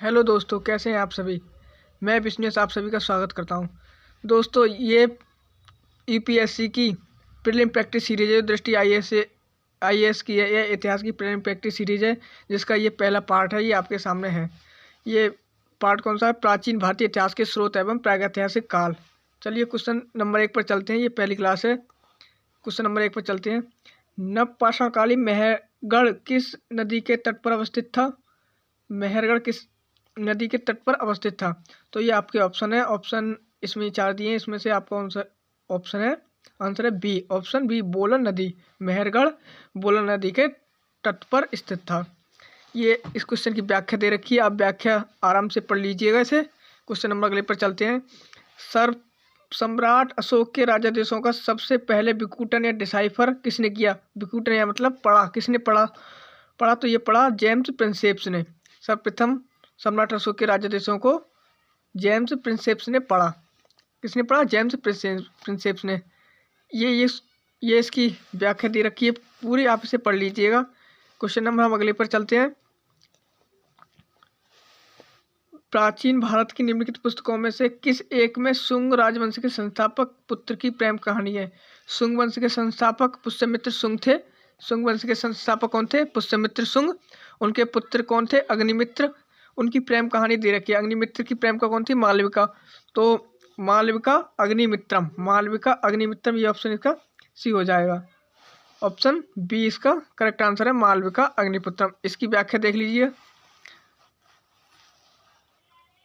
Hello दोस्तों, कैसे हैं आप सभी। मैं विष्णु आप सभी का स्वागत करता हूं। दोस्तों, ये यूपीएससी की प्रीलिम प्रैक्टिस सीरीज है। दृष्टि आईएएस की है। यह इतिहास की प्रीलिम प्रैक्टिस सीरीज है, जिसका ये पहला पार्ट है। ये आपके सामने है। ये पार्ट कौन सा है? प्राचीन भारतीय इतिहास के स्रोत एवं प्रागैतिहासिक काल। चलिए क्वेश्चन नंबर 1 पर चलते हैं। ये पहली क्लास है। क्वेश्चन नंबर 1 पर चलते हैं। नवपाषाणकालीन मेहरगढ़ किस नदी के तट पर अवस्थित था? मेहरगढ़ किस नदी के तट पर अवस्थित था? तो ये आपके ऑप्शन है। ऑप्शन इसमें 4 दिए हैं। इसमें से आपका ऑप्शन है, आंसर है बी। ऑप्शन बी, बोलन नदी। मेहरगढ़ बोलन नदी के तट पर स्थित था। ये इस क्वेश्चन की व्याख्या दे रखी है। आप व्याख्या आराम से पढ़ लीजिएगा इसे। क्वेश्चन नंबर अगले पर चलते हैं। सर्व सम्राट अशोक के राजादेशों का सबसे पहले विकूटन या डिसाइफर किसने किया? विकूटन या मतलब पढ़ा। किसने पढ़ा तो ये पढ़ा जेम्स प्रिंसेप्स ने। सर्वप्रथम सम्राट अशोक के राजादेशों को जेम्स प्रिंसेप्स ने पढ़ा। किसने पढ़ा? जेम्स प्रिंसेप्स ने। ये इसकी व्याख्या दे रखी है पूरी, आप इसे पढ़ लीजिएगा। क्वेश्चन नंबर हम अगले पर चलते हैं। प्राचीन भारत की निम्नलिखित पुस्तकों में से किस एक में शुंग राजवंश के संस्थापक पुत्र की प्रेम कहानी है? शुंग वंश के संस्थापक पुष्यमित्र शुंग थे। शुंग वंश के संस्थापक कौन थे? पुष्यमित्र शुंग। उनके पुत्र कौन थे? अग्निमित्र। उनकी प्रेम कहानी दे रखी है। अग्निमित्र की प्रेम का कौन थी? मालविका। तो मालविका अग्निमित्रम, मालविका अग्निमित्रम, ये ऑप्शन इसका सी हो जाएगा। ऑप्शन बी इसका करेक्ट आंसर है, मालविका अग्निपुत्रम। इसकी व्याख्या देख लीजिए।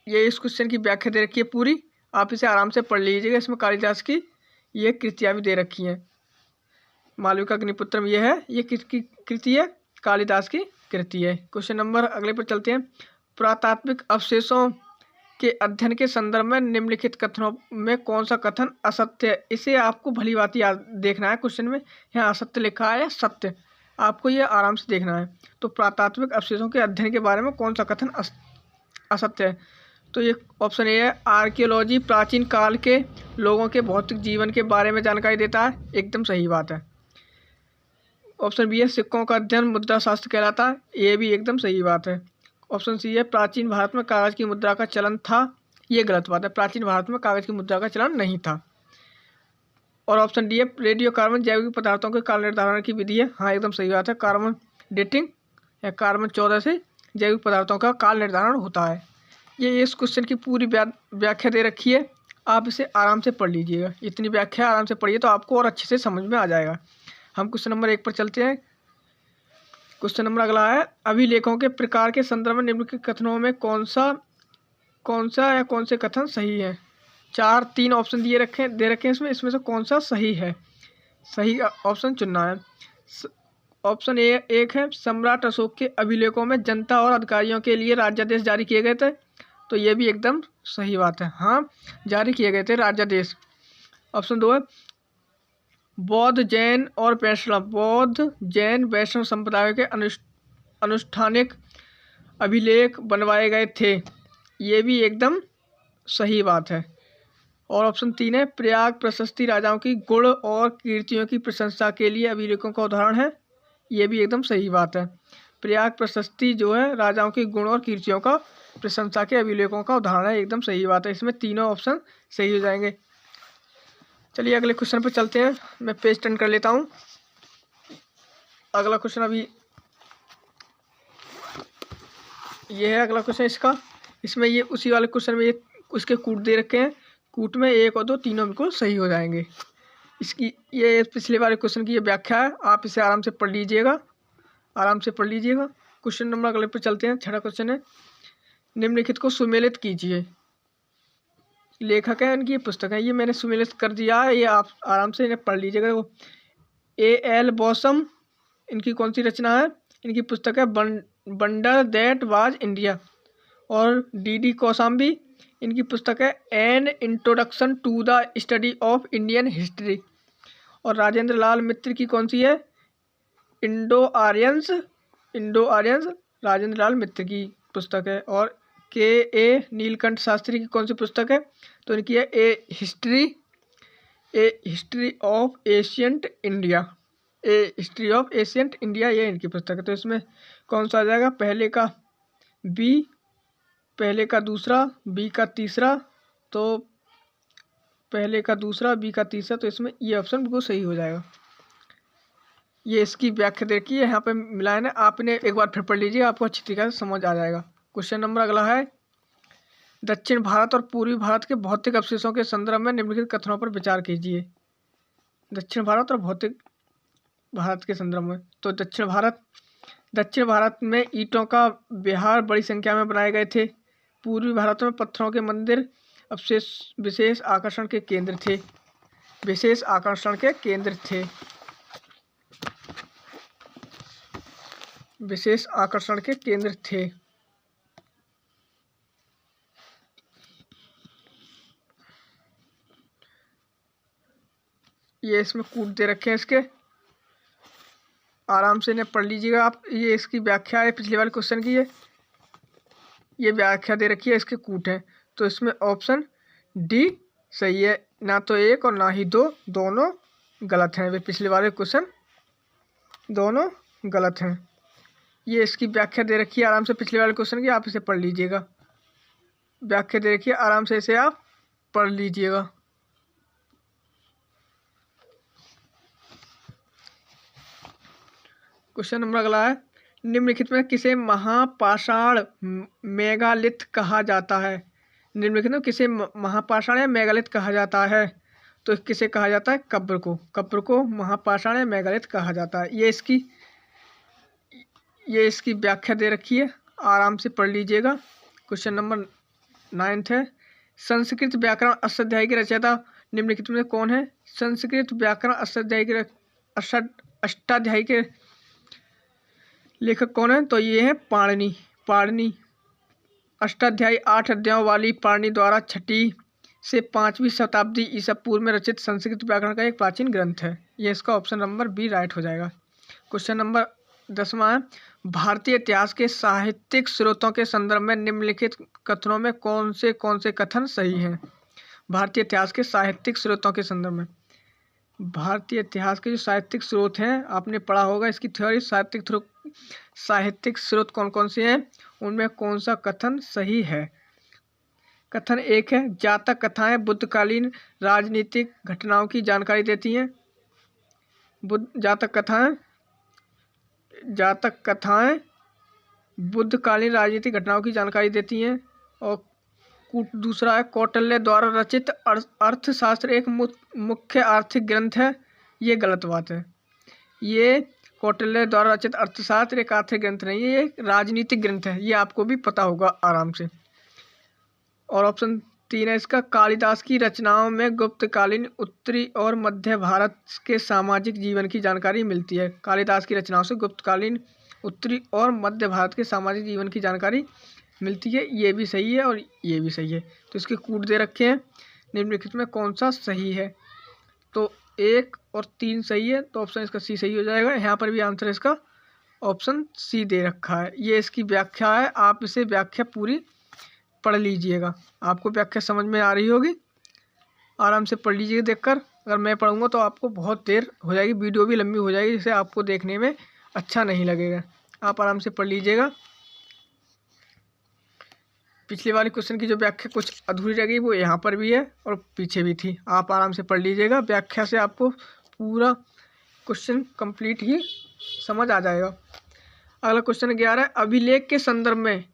ये इस क्वेश्चन की व्याख्या दे रखी है पूरी, आप इसे आराम से पढ़ लीजिएगा। इसमें कालिदास की ये कृतियाँ भी दे रखी हैं। मालविका अग्निपुत्रम ये है, ये किसकी कृति है? कालिदास की कृति है। क्वेश्चन नंबर अगले पर चलते हैं। पुरातात्विक अवशेषों के अध्ययन के संदर्भ में निम्नलिखित कथनों में कौन सा कथन असत्य है? इसे आपको भली बात याद देखना है। क्वेश्चन में यहाँ असत्य लिखा है या सत्य, आपको ये आराम से देखना है। तो पुरातात्विक अवशेषों के अध्ययन के बारे में कौन सा कथन असत्य है? तो ये ऑप्शन ए है, आर्कियोलॉजी प्राचीन काल के लोगों के भौतिक जीवन के बारे में जानकारी देता है। एकदम सही बात है। ऑप्शन बी है, सिक्कों का अध्ययन मुद्रा शास्त्र कहलाता है। ये भी एकदम सही बात है। ऑप्शन सी है, प्राचीन भारत में कागज की मुद्रा का चलन था। ये गलत बात है। प्राचीन भारत में कागज की मुद्रा का चलन नहीं था। और ऑप्शन डी है, रेडियो कार्बन जैविक पदार्थों के काल निर्धारण की विधि है। हाँ, एकदम सही बात है। कार्बन डेटिंग या कार्बन 14 से जैविक पदार्थों का काल निर्धारण होता है। ये इस क्वेश्चन की पूरी व्याख्या दे रखी है। आप इसे आराम से पढ़ लीजिएगा। इतनी व्याख्या आराम से पढ़िए तो आपको और अच्छे से समझ में आ जाएगा। हम क्वेश्चन नंबर 1 पर चलते हैं। क्वेश्चन नंबर अगला है, अभिलेखों के प्रकार के संदर्भ में निम्नलिखित कथनों में कौन सा या कौन से कथन सही है? 3 ऑप्शन दे रखे हैं इसमें से कौन सा सही है? सही ऑप्शन चुनना है। ऑप्शन ए एक है, सम्राट अशोक के अभिलेखों में जनता और अधिकारियों के लिए राज्यादेश जारी किए गए थे। तो ये भी एकदम सही बात है। हाँ, जारी किए गए थे राज्यादेश। ऑप्शन 2 है, बौद्ध जैन वैष्णव संप्रदायों के अनुष्ठानिक अभिलेख बनवाए गए थे। ये भी एकदम सही बात है। और ऑप्शन 3 है, प्रयाग प्रशस्ति राजाओं की गुण और कीर्तियों की प्रशंसा के लिए अभिलेखों का उदाहरण है। ये भी एकदम सही बात है। प्रयाग प्रशस्ति जो है राजाओं की गुण और कीर्तियों का प्रशंसा के अभिलेखों का उदाहरण है। एकदम सही बात है। इसमें तीनों ऑप्शन सही हो जाएंगे। चलिए अगले क्वेश्चन पर चलते हैं। मैं पेज टर्न कर लेता हूँ। अगला क्वेश्चन अभी ये है। अगला क्वेश्चन इसमें ये उसी वाले क्वेश्चन में ये उसके कूट दे रखे हैं। कूट में 1 और 2 तीनों बिल्कुल सही हो जाएंगे। इसकी ये पिछले वाले क्वेश्चन की ये व्याख्या है। आप इसे आराम से पढ़ लीजिएगा। क्वेश्चन नंबर अगले पर चलते हैं। 6वां क्वेश्चन है, निम्नलिखित को सुमेलित कीजिए। लेखक है, इनकी पुस्तक है। ये मैंने सुमेलित कर दिया है। ये आप आराम से इन्हें पढ़ लीजिएगा। वो A.L. बॉसम, इनकी कौन सी रचना है? इनकी पुस्तक है वंडर दैट वाज इंडिया। और D.D. कौशाम्बी, इनकी पुस्तक है an introduction to the study of Indian history. और राजेंद्र लाल मित्र की कौन सी है? इंडो आर्यंस राजेंद्र लाल मित्र की पुस्तक है। और K.A. नीलकंठ शास्त्री की कौन सी पुस्तक है? तो इनकी है ए हिस्ट्री ऑफ एशियंट इंडिया, ये इनकी पुस्तक है। तो इसमें कौन सा आ जाएगा? पहले का बी पहले का दूसरा, बी का तीसरा, तो पहले का दूसरा, बी का तीसरा, तो इसमें ये ऑप्शन बिल्कुल सही हो जाएगा। ये इसकी व्याख्या देखिए यहाँ पे मिलान है, आपने एक बार फिर पढ़ लीजिए, आपको अच्छी तरीके से समझ आ जाएगा। क्वेश्चन नंबर अगला है, दक्षिण भारत और पूर्वी भारत के भौतिक अवशेषों के संदर्भ में निम्नलिखित कथनों पर विचार कीजिए। दक्षिण भारत और भौतिक भारत के संदर्भ में, तो दक्षिण भारत में ईंटों का विहार बड़ी संख्या में बनाए गए थे। पूर्वी भारत में पत्थरों के मंदिर अवशेष विशेष आकर्षण के केंद्र थे। विशेष आकर्षण के केंद्र थे। विशेष आकर्षण के केंद्र थे। ये इसमें कूट दे रखे हैं, इसके आराम से इन्हें पढ़ लीजिएगा आप। ये इसकी व्याख्या है पिछले वाले क्वेश्चन की, ये व्याख्या दे रखी है, इसके कूट है। तो इसमें ऑप्शन डी सही है, ना तो एक और ना ही दो, दोनों गलत हैं। वे पिछले वाले क्वेश्चन दोनों गलत हैं। ये इसकी व्याख्या दे रखी है आराम से पिछले वाले क्वेश्चन की, आप इसे पढ़ लीजिएगा। व्याख्या दे रखी है, आराम से इसे आप पढ़ लीजिएगा। क्वेश्चन नंबर अगला है, निम्नलिखित में किसे महापाषाण मेगालिथ कहा जाता है? निम्नलिखित में किसे महापाषाण या मेगालिथ कहा जाता है? तो किसे कहा जाता है? कब्र को। कब्र को महापाषाण या मेगालिथ कहा जाता है। ये इसकी व्याख्या दे रखी है, आराम से पढ़ लीजिएगा। क्वेश्चन नंबर 9 है, संस्कृत व्याकरण अष्टाध्यायी के रचयिता निम्नलिखित में कौन है? संस्कृत व्याकरण अष्टाध्यायी के लेखक कौन है? तो ये है पाणिनि। अष्टाध्यायी 8 अध्यायों वाली पाणिनि द्वारा 6वीं से 5वीं शताब्दी ईसा पूर्व में रचित संस्कृत व्याकरण का एक प्राचीन ग्रंथ है। ये इसका ऑप्शन नंबर बी राइट हो जाएगा। क्वेश्चन नंबर 10वां है, भारतीय इतिहास के साहित्यिक स्रोतों के संदर्भ में निम्नलिखित कथनों में कौन से कथन सही हैं? भारतीय इतिहास के साहित्यिक स्रोतों के संदर्भ में, भारतीय इतिहास के जो साहित्यिक स्रोत हैं, आपने पढ़ा होगा इसकी थ्योरी। साहित्यिक स्रोत कौन कौन से हैं, उनमें कौन सा कथन सही है? कथन 1 है, जातक कथाएं बुद्धकालीन राजनीतिक घटनाओं की जानकारी देती हैं। जातक कथाएं बुद्धकालीन राजनीतिक घटनाओं की जानकारी देती हैं। और दूसरा है, कौटिल्य द्वारा रचित अर्थशास्त्र एक मुख्य आर्थिक ग्रंथ है। ये गलत बात है। ये कौटिल्य द्वारा रचित अर्थशास्त्र एक आर्थिक ग्रंथ नहीं है, ये एक राजनीतिक ग्रंथ है। ये आपको भी पता होगा आराम से। और ऑप्शन 3 है इसका, कालिदास की रचनाओं में गुप्तकालीन उत्तरी और मध्य भारत के सामाजिक जीवन की जानकारी मिलती है। कालिदास की रचनाओं से गुप्तकालीन उत्तरी और मध्य भारत के सामाजिक जीवन की जानकारी मिलती है। ये भी सही है और ये भी सही है। तो इसके कूट दे रखे हैं, निम्नलिखित में कौन सा सही है? तो 1 और 3 सही है, तो ऑप्शन इसका सी सही हो जाएगा। यहाँ पर भी आंसर इसका ऑप्शन सी दे रखा है। ये इसकी व्याख्या है, आप इसे व्याख्या पूरी पढ़ लीजिएगा। आपको व्याख्या समझ में आ रही होगी, आराम से पढ़ लीजिएगा देखकर। अगर मैं पढ़ूंगा तो आपको बहुत देर हो जाएगी, वीडियो भी लंबी हो जाएगी, जिससे आपको देखने में अच्छा नहीं लगेगा। आप आराम से पढ़ लीजिएगा। पिछले वाले क्वेश्चन की जो व्याख्या कुछ अधूरी रह गई, वो यहाँ पर भी है और पीछे भी थी। आप आराम से पढ़ लीजिएगा, व्याख्या से आपको पूरा क्वेश्चन कंप्लीट ही समझ आ जाएगा। अगला क्वेश्चन 11 है, अभिलेख के संदर्भ में,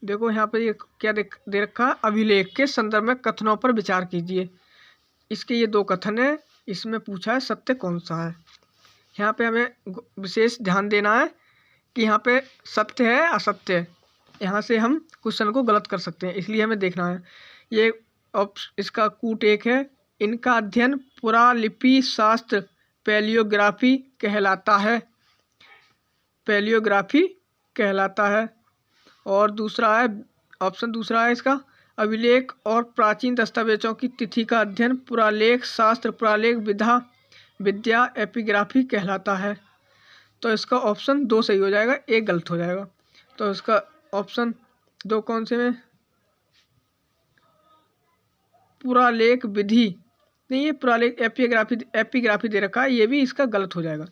देखो यहाँ पे ये क्या दे रखा है, अभिलेख के संदर्भ में कथनों पर विचार कीजिए। इसके ये 2 कथन है, इसमें पूछा है सत्य कौन सा है। यहाँ पे हमें विशेष ध्यान देना है कि यहाँ पे सत्य है असत्य है, यहाँ से हम क्वेश्चन को गलत कर सकते हैं, इसलिए हमें देखना है। ये इसका कूट 1 है, इनका अध्ययन पुरालिपि शास्त्र पैलियोग्राफी कहलाता है। पैलियोग्राफी कहलाता है। और दूसरा है, ऑप्शन दूसरा है इसका, अभिलेख और प्राचीन दस्तावेजों की तिथि का अध्ययन पुरालेख शास्त्र पुरालेख विद्या एपिग्राफी कहलाता है। तो इसका ऑप्शन 2 सही हो जाएगा, 1 गलत हो जाएगा। तो इसका ऑप्शन 2 कौन से में, पुरालेख विधि नहीं, ये पुरालेख एपिग्राफी दे रखा है, ये भी इसका गलत हो जाएगा।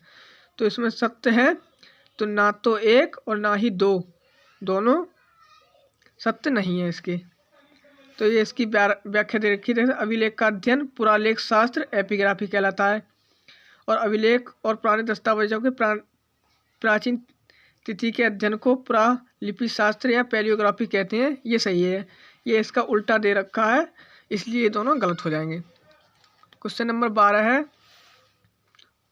तो इसमें सत्य है तो ना तो 1 और ना ही 2, दोनों सत्य नहीं है इसके। तो ये इसकी व्याख्या दे रखी है। अभिलेख का अध्ययन पुरालेख शास्त्र एपिग्राफी कहलाता है, और अभिलेख और पुराने दस्तावेजों के प्राचीन तिथि के अध्ययन को पुरालिपि शास्त्र या पैलियोग्राफी कहते हैं। ये सही है। ये इसका उल्टा दे रखा है, इसलिए ये दोनों गलत हो जाएंगे। क्वेश्चन नंबर 12 है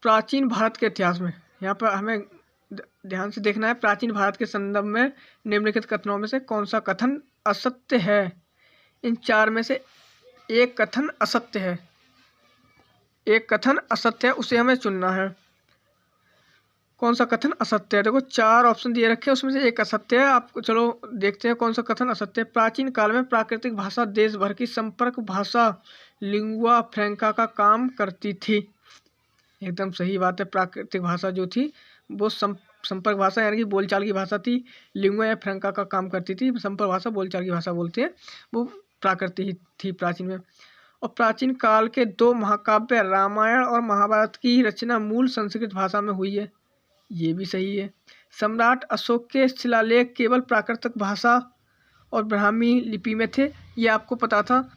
प्राचीन भारत के इतिहास में। यहाँ पर हमें ध्यान से देखना है, प्राचीन भारत के संदर्भ में निम्नलिखित कथनों में से कौन सा कथन असत्य है। इन चार में से एक कथन असत्य है, एक कथन असत्य है, उसे हमें चुनना है। कौन सा कथन असत्य है? देखो 4 ऑप्शन दिए रखे हैं, उसमें से एक असत्य है। आपको चलो देखते हैं कौन सा कथन असत्य है। प्राचीन काल में प्राकृतिक भाषा देश भर की संपर्क भाषा लिंगुआ फ्रैंका का काम करती थी। एकदम सही बात है। प्राकृतिक भाषा जो थी वो संपर्क भाषा यानी कि बोलचाल की भाषा थी। लिंगुआ या फ्रैंका का काम करती थी। संपर्क भाषा बोलचाल की भाषा बोलते हैं, वो प्राकृतिक ही थी प्राचीन में। और प्राचीन काल के 2 महाकाव्य रामायण और महाभारत की रचना मूल संस्कृत भाषा में हुई है। ये भी सही है। सम्राट अशोक के शिलालेख केवल प्राकृतिक भाषा और ब्राह्मी लिपि में थे। ये आपको पता था।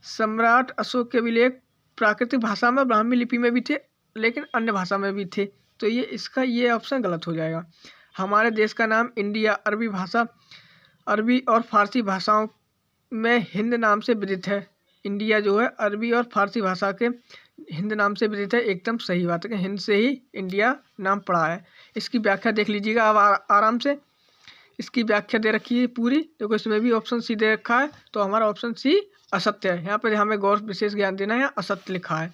सम्राट अशोक के अभिलेख प्राकृतिक भाषा में ब्राह्मी लिपि में भी थे, लेकिन अन्य भाषा में भी थे। तो ये इसका ये ऑप्शन गलत हो जाएगा। हमारे देश का नाम इंडिया अरबी और फारसी भाषाओं में हिंद नाम से विदित है। इंडिया जो है अरबी और फारसी भाषा के हिंद नाम से विदित है। एकदम सही बात है कि हिंद से ही इंडिया नाम पड़ा है। इसकी व्याख्या देख लीजिएगा अब आराम से। इसकी व्याख्या दे रखी है पूरी। देखो इसमें भी ऑप्शन सी दे रखा है, तो हमारा ऑप्शन सी असत्य है। यहाँ पर हमें गौर विशेष ज्ञान देना है। असत्य लिखा है,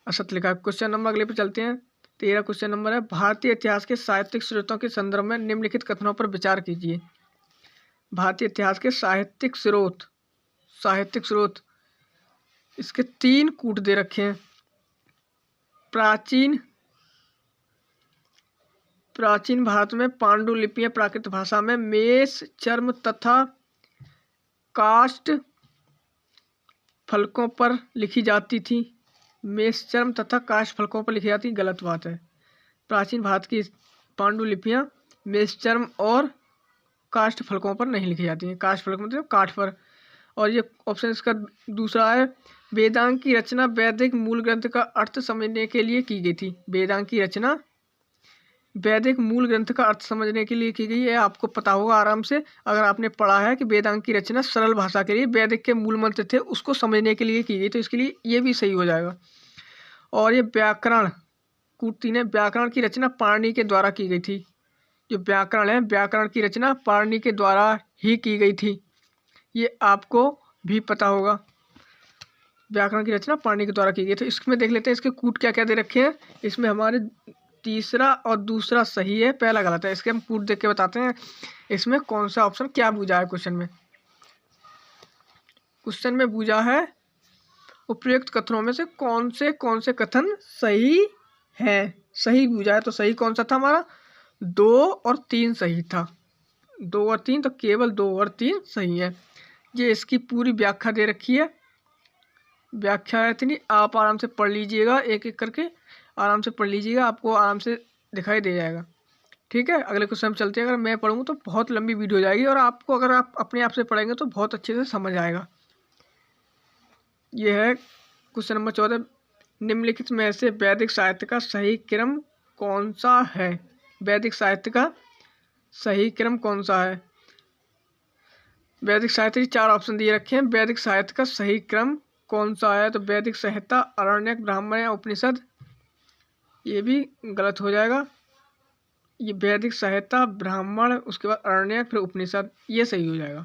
असत्य लिखा है। क्वेश्चन नंबर अगले पे चलते हैं। 13 क्वेश्चन नंबर है भारतीय इतिहास के साहित्यिक स्रोतों के संदर्भ में निम्नलिखित कथनों पर विचार कीजिए। भारतीय इतिहास के साहित्यिक स्रोत इसके 3 कूट दे रखे हैं। प्राचीन भारत में पांडुलिपियां प्राकृत भाषा में मेष चर्म तथा काष्ठ फलकों पर लिखी जाती थी। मेष चर्म तथा काष्ठ फलकों पर लिखी जाती, गलत बात है। प्राचीन भारत की पांडुलिपियां मेष चर्म और काष्ठ फलकों पर नहीं लिखी जाती हैं। काष्ठ फलक मतलब काठ पर। और ये ऑप्शन इसका दूसरा है वेदांग की रचना वैदिक मूल ग्रंथ का अर्थ समझने के लिए की गई थी। वेदांग की रचना वैदिक मूल ग्रंथ का अर्थ समझने के लिए की गई है। आपको पता होगा आराम से, अगर आपने पढ़ा है कि वेदांग की रचना सरल भाषा के लिए वैदिक के मूल मंत्र थे उसको समझने के लिए की गई, तो इसके लिए ये भी सही हो जाएगा। और ये व्याकरण कूटती ने व्याकरण की रचना पाणिनि के द्वारा की गई थी। जो व्याकरण है, व्याकरण की रचना पाणिनि के द्वारा ही की गई थी। ये आपको भी पता होगा। व्याकरण की रचना पाणिनि के द्वारा की गई। तो इसमें देख लेते हैं इसके कूट क्या क्या दे रखे हैं। इसमें हमारे तीसरा और दूसरा सही है, पहला गलत है। इसके हम कूट देख के बताते हैं इसमें कौन सा ऑप्शन क्या बूझा है। क्वेश्चन में बूझा है उपयुक्त कथनों में से कौन से कथन सही है। सही बूझा है, तो सही कौन सा था हमारा? 2 और 3 सही था। 2 और 3, तो केवल 2 और 3 सही है। ये इसकी पूरी व्याख्या दे रखी है। व्याख्या है इतनी, आप आराम से पढ़ लीजिएगा, एक एक करके आराम से पढ़ लीजिएगा, आपको आराम से दिखाई दे जाएगा। ठीक है, अगले क्वेश्चन में चलते हैं। अगर मैं पढ़ूँ तो बहुत लंबी वीडियो हो जाएगी, और आपको अगर आप अपने आप से पढ़ेंगे तो बहुत अच्छे से समझ आएगा। यह है क्वेश्चन नंबर 14। निम्नलिखित में से वैदिक साहित्य का सही क्रम कौन सा है? वैदिक साहित्य का सही क्रम कौन सा है? वैदिक साहित्य के 4 ऑप्शन दिए रखे हैं। वैदिक साहित्य का सही क्रम कौन सा है? तो वैदिक संहिता, आरण्यक, ब्राह्मण या उपनिषद। ये भी गलत हो जाएगा। ये वैदिक संहिता, ब्राह्मण, उसके बाद आरण्यक, फिर उपनिषद, ये सही हो जाएगा।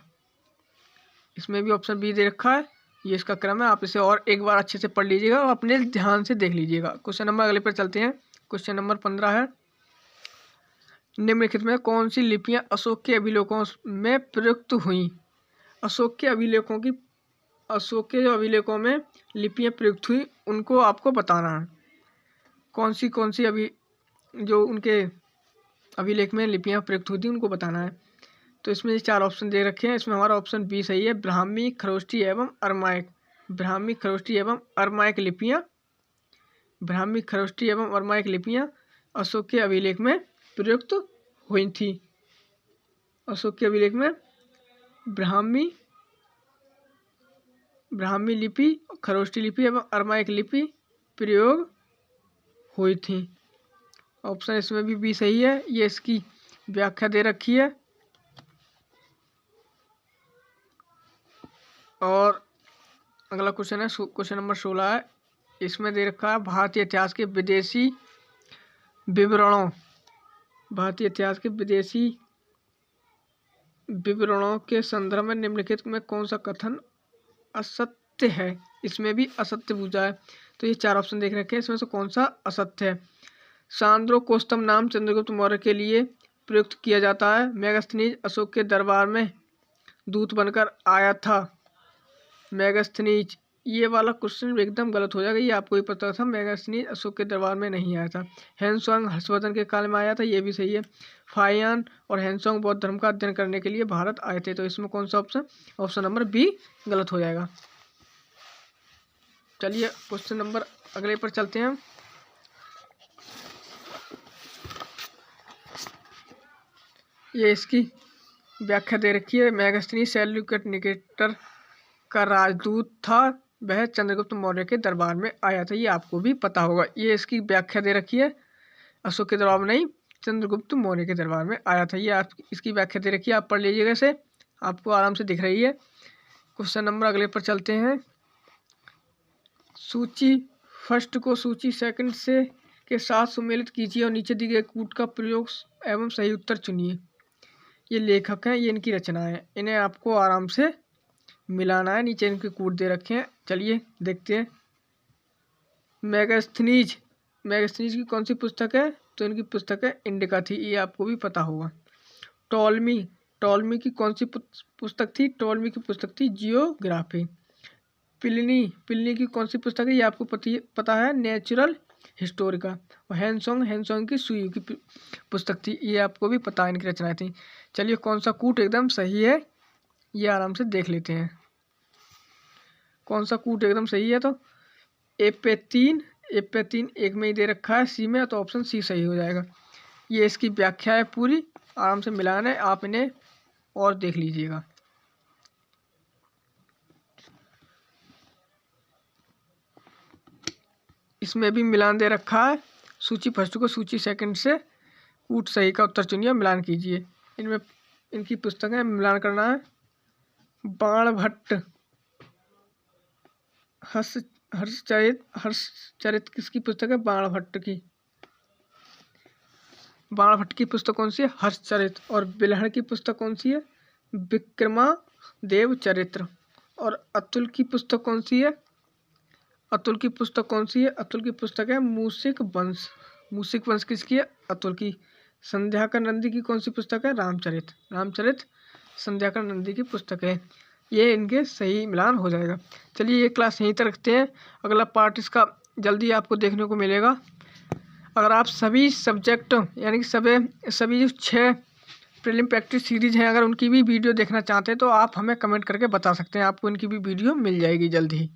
इसमें भी ऑप्शन बी दे रखा है, ये इसका क्रम है। आप इसे और एक बार अच्छे से पढ़ लीजिएगा और अपने ध्यान से देख लीजिएगा। क्वेश्चन नंबर अगले पर चलते हैं। क्वेश्चन नंबर 15 है निम्नलिखित में कौन सी लिपियां अशोक के अभिलेखों में प्रयुक्त हुई? अशोक के जो अभिलेखों में लिपियां प्रयुक्त हुई उनको आपको बताना है। कौन सी जो उनके अभिलेख में लिपियां प्रयुक्त हुई थी उनको बताना है। तो इसमें 4 ऑप्शन दे रखे हैं। इसमें हमारा ऑप्शन बी सही है, ब्राह्मी, खरोष्टी एवं अरमायक। ब्राह्मी, खरोष्टी एवं अरमायक लिपियां अशोक के अभिलेख में प्रयुक्त हुई थी। अशोक के अभिलेख में ब्राह्मी लिपि, खरोष्टी लिपि एवं अरमाइक लिपि प्रयोग हुई थी। ऑप्शन इसमें भी बी सही है। ये इसकी व्याख्या दे रखी है। और अगला क्वेश्चन है क्वेश्चन नंबर 16 है। इसमें दे रखा है भारतीय इतिहास के विदेशी विवरणों, भारतीय इतिहास के विदेशी विवरणों के संदर्भ में निम्नलिखित में कौन सा कथन असत्य है। इसमें भी असत्य पूछा है, तो ये 4 ऑप्शन देख रखे हैं, इसमें से कौन सा असत्य है। सांद्रोकोस्तम नाम चंद्रगुप्त मौर्य के लिए प्रयुक्त किया जाता है। मेगास्थनीज अशोक के दरबार में दूत बनकर आया था। मेगास्थनीज, ये वाला क्वेश्चन एकदम गलत हो जाएगा, ये आपको ही पता था। मेगास्थनीज अशोक के दरबार में नहीं आया था। हैंसोंग हर्षवर्धन के काल में आया था, ये भी सही है। फाहियान और हैंसोंग बौद्ध धर्म का अध्ययन करने के लिए भारत आए थे, तो इसमें कौन सा ऑप्शन नंबर बी गलत हो जाएगा। चलिए क्वेश्चन नंबर अगले पर चलते हैं। ये इसकी व्याख्या दे रखी है। मेगास्थनीज सेल्यूकड निकेटर का राजदूत था, वह चंद्रगुप्त मौर्य के दरबार में आया था, ये आपको भी पता होगा। ये इसकी व्याख्या दे रखी है। अशोक के दरबार में नहीं, चंद्रगुप्त मौर्य के दरबार में आया था, ये आप इसकी व्याख्या दे रखी है। आप पढ़ लीजिएगा, इसे आपको आराम से दिख रही है। क्वेश्चन नंबर अगले पर चलते हैं। सूची फर्स्ट को सूची सेकंड से के साथ सुमेलित कीजिए और नीचे दिए गए कूट का प्रयोग एवं सही उत्तर चुनिए। ये लेखक हैं, ये इनकी रचना है, इन्हें आपको आराम से मिलाना है। नीचे इनके कूट दे रखे हैं, चलिए देखते हैं। मेगास्थनीज की कौन सी पुस्तक है, तो इनकी पुस्तक है इंडिका थी, ये आपको भी पता होगा। टॉलमी की कौन सी पुस्तक थी, टॉलमी की पुस्तक थी जियोग्राफी। प्लिनी की कौन सी पुस्तक है, ये आपको पता है, नेचुरल हिस्टोरिका। और हैंसोंग की सुई की पुस्तक थी, ये आपको भी पता है, इनकी रचनाएं थी। चलिए कौन सा कूट एकदम सही है, ये आराम से देख लेते हैं। कौन सा कूट एकदम सही है, तो ए पे 3 एक में ही दे रखा है, सी में, तो ऑप्शन सी सही हो जाएगा। ये इसकी व्याख्या है पूरी, आराम से मिलाना है, आप इन्हें और देख लीजिएगा। इसमें भी मिलान दे रखा है। सूची फर्स्ट को सूची सेकंड से कूट सही का उत्तर चुनिए, मिलान कीजिए। इनमें इनकी पुस्तकें मिलान करना है। बाणभट्ट हर्षचरित किसकी पुस्तक है, बाणभट्ट की पुस्तक कौन सी है, हर्षचरित। और बिल्हण की पुस्तक कौन सी है, विक्रमादेव चरित्र। और अतुल की पुस्तक कौन सी है, अतुल की पुस्तक है मूसिक वंश किसकी है, अतुल की। संध्याकर नंदी की कौन सी पुस्तक है, रामचरित संध्याकर नंदी की पुस्तक है। ये इनके सही मिलान हो जाएगा। चलिए ये क्लास यहीं तक रखते हैं, अगला पार्ट इसका जल्दी आपको देखने को मिलेगा। अगर आप सभी सब्जेक्ट यानी कि सभी जो 6 प्रीलिम प्रैक्टिस सीरीज हैं, अगर उनकी भी वीडियो देखना चाहते हैं तो आप हमें कमेंट करके बता सकते हैं, आपको इनकी भी वीडियो मिल जाएगी जल्द ही।